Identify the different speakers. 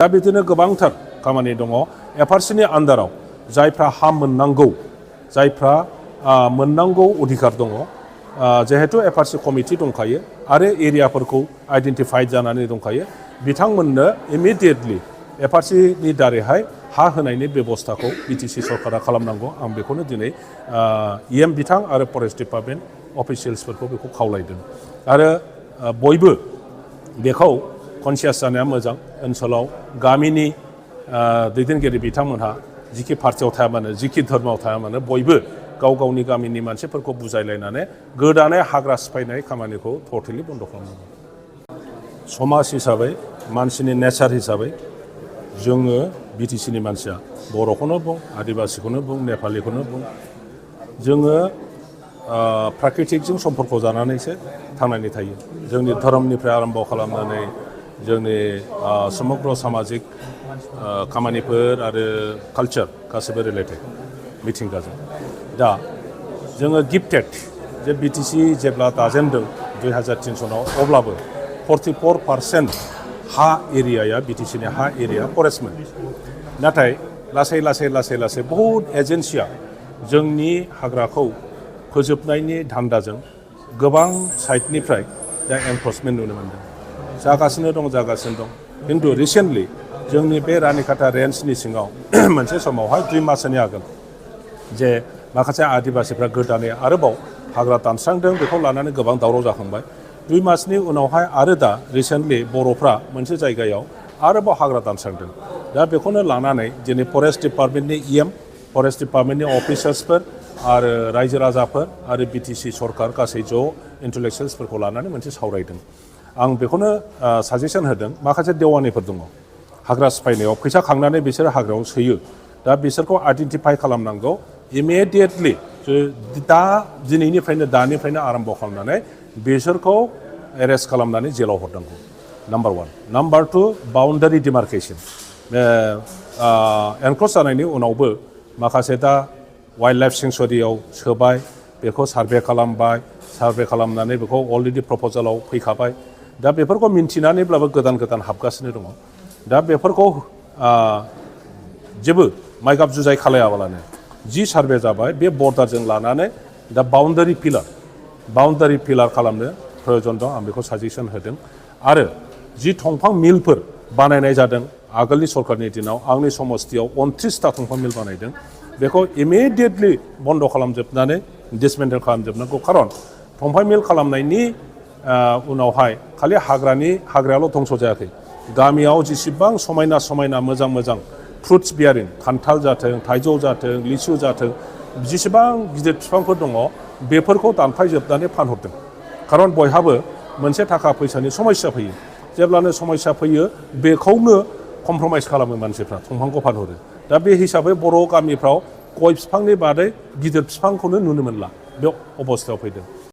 Speaker 1: दा बिदिनो गोबांथार खामानि दङ एफआरसिनि आन्दाराव जायफ्रा हा मोननांगौ जायफ्रा मोननांगौ अधिकार दङ जिहेतु एफआरसि कमिटि दंखायो आरो एरियाफोरखौ आइडेन्टिफाइड जानानै दंखायो बिथांमोननो इमिडियेटलि एफआरसिनि दारैहाय हा होनायनि बेबस्थाखौ बिटिसि सरकारा खालामनांगौ आं बेखौनो दिनै इएम बिथां आरो फरेस्ट डिपार्टमेन्ट अफिसियेल्सफोरखौ बेखौ खावलायदों आरो बयबो बेखौ कनसियास जानाया मोजां ओनसोलाव गामिनि दैदेनगिरि बिथांमोनहा जिखि पार्टियाव थाया मानो जिखि धर्मआव थाया मानो बयबो गाव गावनि गामिनि मानसिफोरखौ बुजायलायनानै गोदानै हाग्रा सिफायनाय खामानिखौ टटेलि बन्द खालामनांगौ समाज हिसाबै मानसिनि नेचार हिसाबै जोङो बिटिसिनि मानसिया बर'खौनो बुं आदिबासिखौनो बुं नेपालिखौनो बुं जोङो प्राकृतिकजों सम्पर्क जानानैसो थांनानै थायो जोंनि धोरोमनिफ्राय आरम्भ खालामनानै जोंनि समग्र सामाजिक खामानिफोर आरो कालचार गासैबो रिलेटेड मिथिंगाजों दा जोङो गिफ्टेड जे बिटिसि जेब्ला दाजेनदों 2003 सनाव अब्लाबो 44% हा एरियाया बिटिसिनि हा एरिया फरेस्टमोन नाथाय लासै लासै बहुत एजेन्सिया जोंनि हाग्राखौ फोजोबनायनि धान्दाजों गोबां साइडनिफ्राय दा एनफर्समेन्ट नुनो मोनदों जागासिनो दं खिन्थु रिसेन्टलि जोंनि बे रानिखाता रेन्जनि सिङाव मोनसे समावहाय 2 मासनि आगोल जे माखासे आदिबासिफ्रा गोदानै आरोबाव हाग्रा दानस्रांदों बेखौ लानानै गोबां दावराव जाखांबाय 2 मासनि उनावहाय आरो दा रिसेन्टलि बर'फ्रा मोनसे जायगायाव आरोबाव हाग्रा दानस्रांदों दा बेखौनो लानानै दिनै फरेस्ट डिपार्टमेन्टनि इएम फरेस्ट डिपार्टमेन्टनि अफिसार्सफोर आरो रायजो राजाफोर आरो बिटिसि सरकार गासै ज' इन्टेलेक्सुयेल्सफोरखौ लानानै मोनसे सावरायदों आं बेखौनो साजेसन होदों माखासे देवानिफोर दङ हाग्रा सिफायनायाव फैसा खांनानै बिसोरो हाग्रायाव सोयो दा बिसोरखौ आइडेन्टिफाइ खालामनांगौ इमिडियेटलि दानिफ्रायनो आरम्भ खालामनानै बिसोरखौ एरेस्ट खालामनानै जेलाव हरनांगौ नाम्बार 1 नाम्बार 2 बाउन्डारि डिमार्केसन एनक्रस जानायनि उनावबो माखासे दा वाइल्ड लाइफ सेंसुरियाव सोबाय बेखौ सार्भे खालामबाय सार्भे खालामनानै बेखौ अलरेडि प्रपजालाव फैखाबाय दा बेफोरखौ मिन्थिनानैब्लाबो गोदान हाबगासिनो दङ दा बेफोरखौ जेबो माइगाब जुजाय खालायाबालानो जि सार्भे जाबाय बे बर्डारजों लानानै दा बाउन्डारि पिलार खालामनो प्रयोजन दं आं बेखौ साजेसन होदों आरो जि दंफां मिलफोर बानायनाय जादों आगोलनि सरकारनि दिनाव आंनि समस्तियाव 29टा दंफां मिल बानायदों बेखौ इमिडियेटलि बन्द खालामजोबनानै डिसमेन्टेल खालामजोबनांगौ खारन दंफां मिल खालामनायनि उनावहाय खालि हाग्रायाल' धंस जायाखै गामियाव जेसेबां समायना मोजां फ्रुट्स बियारिं खान्थाल जाथों थाइजौ जाथों लिसु जाथों जेसेबां गिदिर बिफांफोर दङ बेफोरखौ दानफायजोबनानै फानहरदों खारन बयहाबो मोनसे थाखा फैसानि समस्या फैयो जेब्लानो समस्या फैयो बेखौनो कमप्रमाइज खालामो मानसिफ्रा दंफांखौ फानहरो दा बे हिसाबै बर' गामिफ्राव गय बिफांनि बादै गिदिर बिफांखौनो नुनो मोनला बे अबस्थायाव फैदों